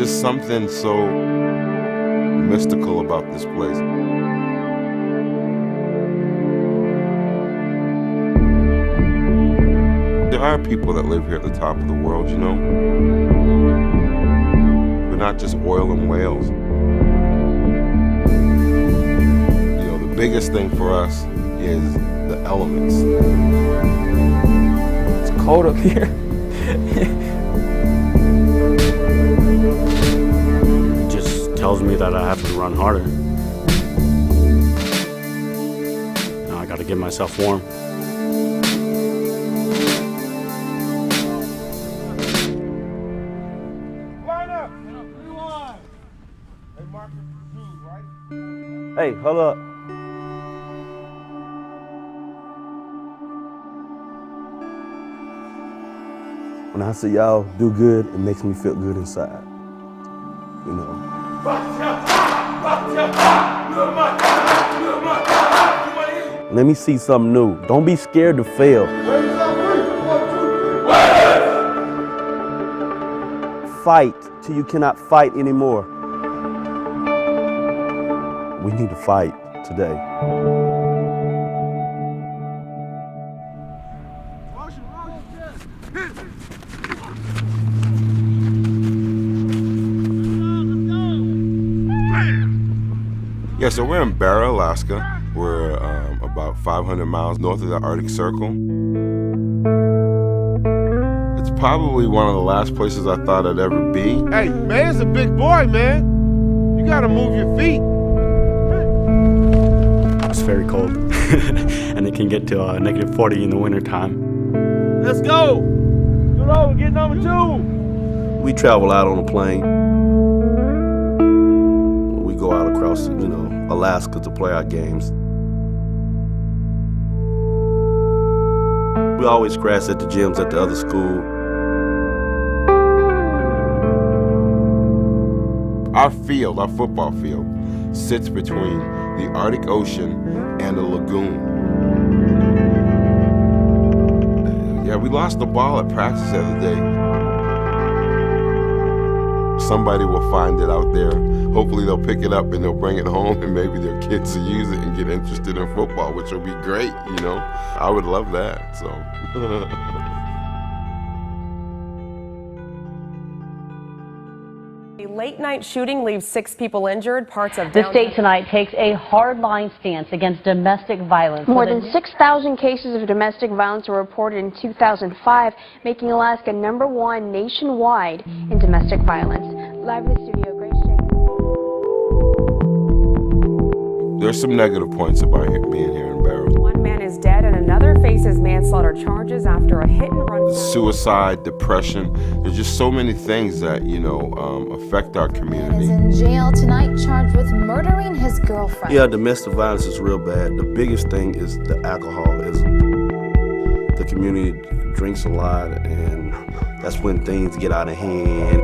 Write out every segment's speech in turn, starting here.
just something so mystical about this place. There are people that live here at the top of the world, you know. We're not just oil and whales. You know, the biggest thing for us is the elements. It's cold up here. It just tells me that I have to run harder. Now I gotta get myself warm. Hey, hold up. When I see y'all do good, it makes me feel good inside. You know. Let me see something new. Don't be scared to fail. Fight till you cannot fight anymore. We need to fight today. Yeah, so we're in Barra, Alaska. We're about 500 miles north of the Arctic Circle. It's probably one of the last places I thought I'd ever be. Hey, man's a big boy, man. You gotta move your feet. It's very cold, and it can get to -40 in the wintertime. Let's go. Scoot over, get number 2. We travel out on a plane. We go out across, you know, Alaska to play our games. We always crash at the gyms at the other school. Our field, our football field, sits between the Arctic Ocean and a lagoon. Yeah, we lost the ball at practice the other day. Somebody will find it out there. Hopefully they'll pick it up and they'll bring it home and maybe their kids will use it and get interested in football, which will be great, you know? I would love that, so. A late-night shooting leaves 6 people injured. Parts of The state tonight takes a hard-line stance against domestic violence. More than 6,000 cases of domestic violence were reported in 2005, making Alaska #1 nationwide in domestic violence. Live in the studio, Grace Shank. There's some negative points about being here in Barrow. One man is dead and another faces manslaughter charges after a hit-and-run. Suicide, depression, there's just so many things that, you know, affect our community. Is in jail tonight, charged with murdering his girlfriend. Yeah, domestic violence is real bad. The biggest thing is the alcoholism. The community drinks a lot, and that's when things get out of hand.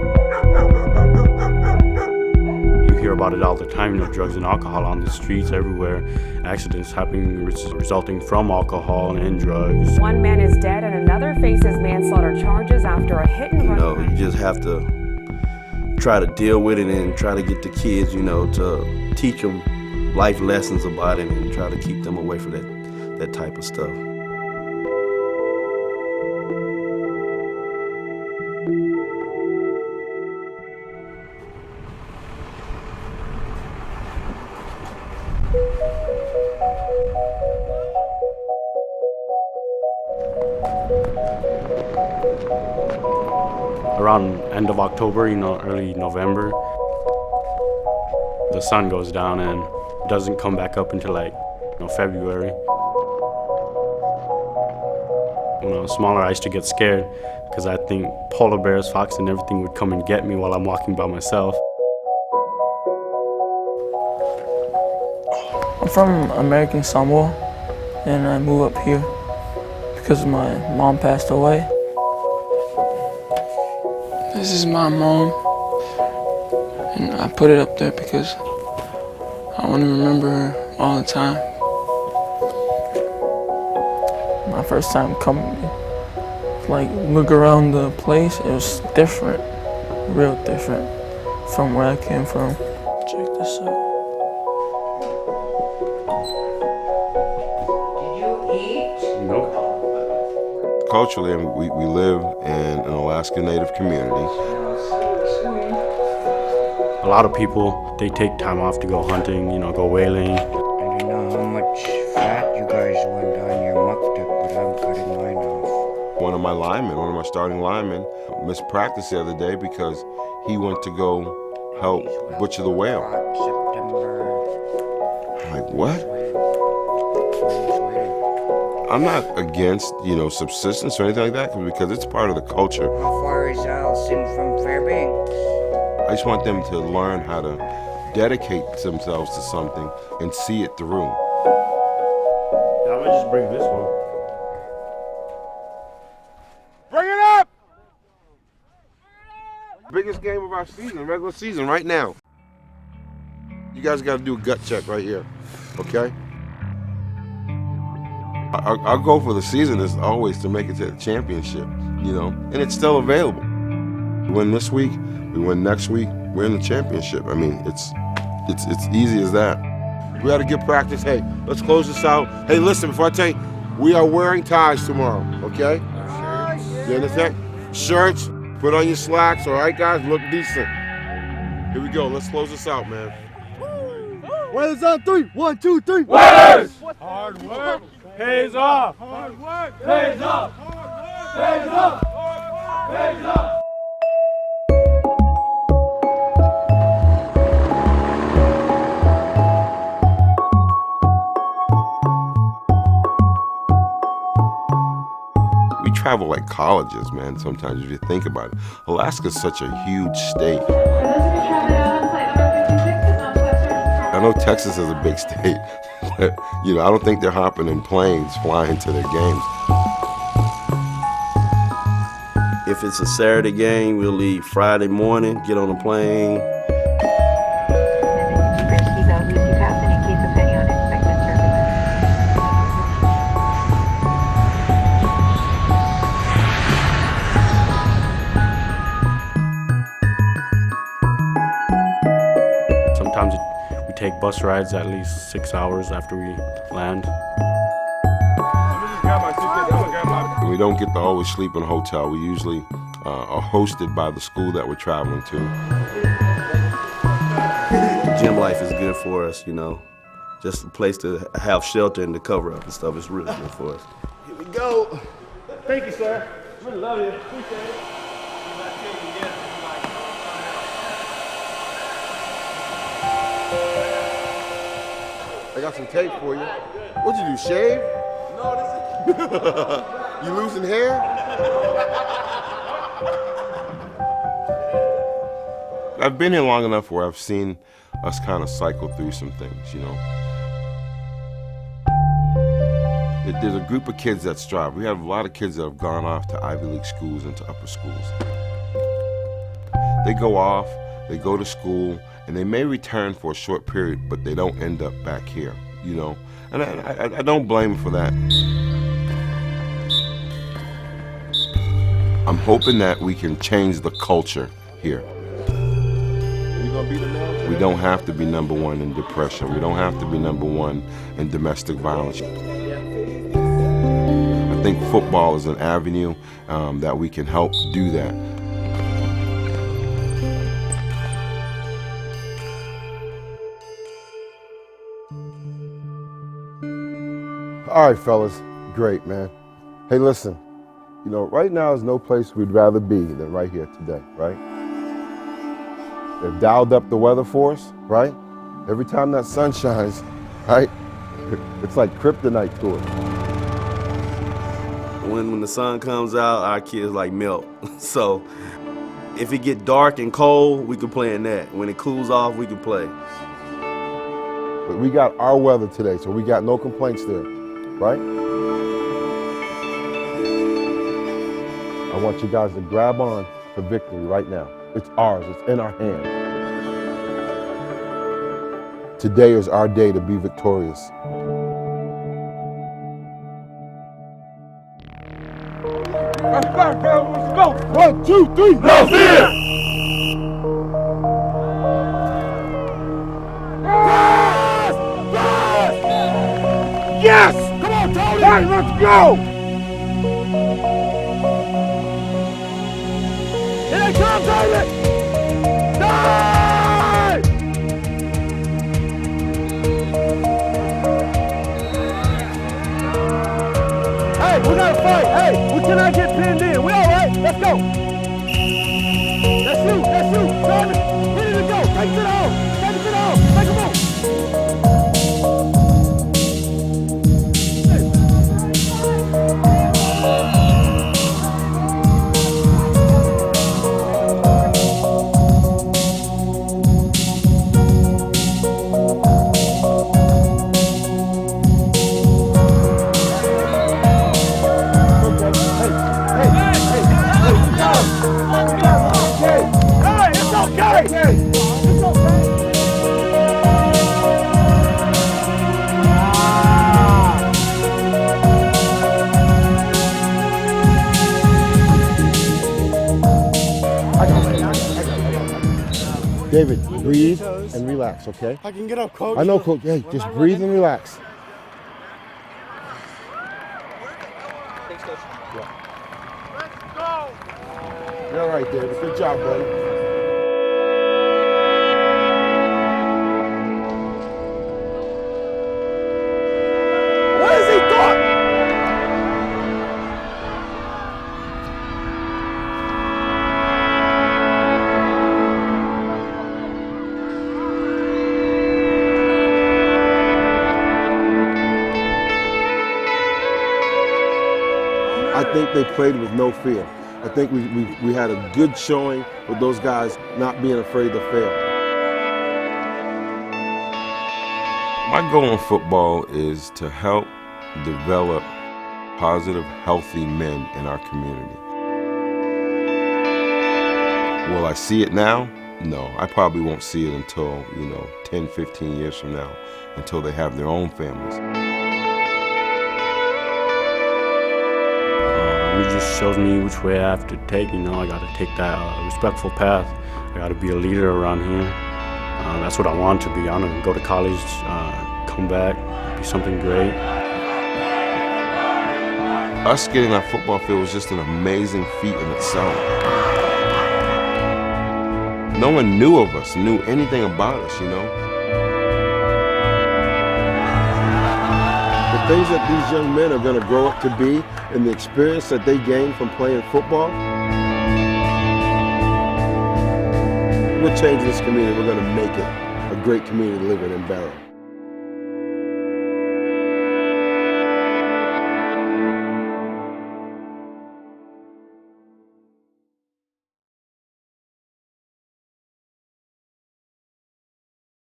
You hear about it all the time, you know, drugs and alcohol on the streets everywhere. Accidents happening resulting from alcohol and drugs. One man is dead and another faces manslaughter charges after a hit-and-run. You know, you just have to try to deal with it and try to get the kids, you know, to teach them life lessons about it and try to keep them away from that type of stuff. Around end of October, you know, early November, the sun goes down and doesn't come back up until like, you know, February. When I was smaller, I used to get scared because I think polar bears, fox, and everything would come and get me while I'm walking by myself. I'm from American Samoa, and I moved up here because my mom passed away. This is my mom, and I put it up there because I want to remember her all the time. My first time coming, like look around the place, it was different, real different. from where I came from. Check this out. Culturally, I mean, we live in an Alaska Native community. A lot of people, they take time off to go hunting, go whaling. I don't know how much fat you guys want on your muktuk, but I'm cutting mine off. One of my starting linemen, missed practice the other day because he went to go help butcher the whale. September. I'm like, what? I'm not against, subsistence or anything like that because it's part of the culture. How far is Allison from Fairbanks? I just want them to learn how to dedicate themselves to something and see it through. I'm gonna just bring this one. Bring it up! Biggest game of our season, regular season, right now. You guys got to do a gut check right here, okay? Our goal for the season is always to make it to the championship, and it's still available. We win this week, we win next week, we're in the championship. I mean, it's easy as that. We had a good practice. Hey, let's close this out. Hey, listen, before I tell you, we are wearing ties tomorrow, okay? You understand? Shirts, put on your slacks, all right, guys? Look decent. Here we go. Let's close this out, man. Winners on three. 1, 2, 3. Winners! Hard work pays off. Hard work pays off. Pays off. Pays off. We travel like colleges, man, sometimes if you think about it. Alaska's such a huge state. I know Texas is a big state, but I don't think they're hopping in planes flying to their games. If it's a Saturday game, we'll leave Friday morning, get on a plane. Sometimes we take bus rides at least 6 hours after we land. We don't get to always sleep in a hotel. We usually are hosted by the school that we're traveling to. Gym life is good for us, Just a place to have shelter and to cover up and stuff is really good for us. Here we go. Thank you, sir. Really love you. Appreciate it. I got some tape for you. What'd you do, shave? No, this is... You losing hair? I've been here long enough where I've seen us kind of cycle through some things, There's a group of kids that strive. We have a lot of kids that have gone off to Ivy League schools and to upper schools. They go off, they go to school, and they may return for a short period, but they don't end up back here, And I don't blame them for that. I'm hoping that we can change the culture here. We don't have to be number one in depression. We don't have to be number one in domestic violence. I think football is an avenue that we can help do that. All right, fellas. Great, man. Hey, listen. Right now is no place we'd rather be than right here today, right? They've dialed up the weather for us, right? Every time that sun shines, right? It's like kryptonite to us. When the sun comes out, our kids melt. So if it get dark and cold, we can play in that. When it cools off, we can play. But we got our weather today, so we got no complaints there, right? I want you guys to grab on to victory right now. It's ours, it's in our hands. Today is our day to be victorious. Let's go! 1, 2, 3, no fear! Hey, let's go! Here they come, David! Die! Hey, we gotta fight. Hey, we cannot get pinned in. We all right? Let's go. That's you. That's you. Simon, ready to go. Take it off. Take it off. Make a move. David, breathe and relax, okay? I can get up, coach. I know, coach. Hey, just breathe and relax. You're all right, David. Good job, buddy. What is he doing? I think they played with no fear. I think we had a good showing with those guys not being afraid to fail. My goal in football is to help develop positive, healthy men in our community. Will I see it now? No, I probably won't see it until, 10, 15 years from now, until they have their own families. It just shows me which way I have to take. I got to take that respectful path. I got to be a leader around here. That's what I want to be. I want to go to college, come back, be something great. Us getting on that football field was just an amazing feat in itself. No one knew of us, knew anything about us, The things that these young men are going to grow up to be and the experience that they gain from playing football, we're changing this community. We're going to make it a great community living in Barrow.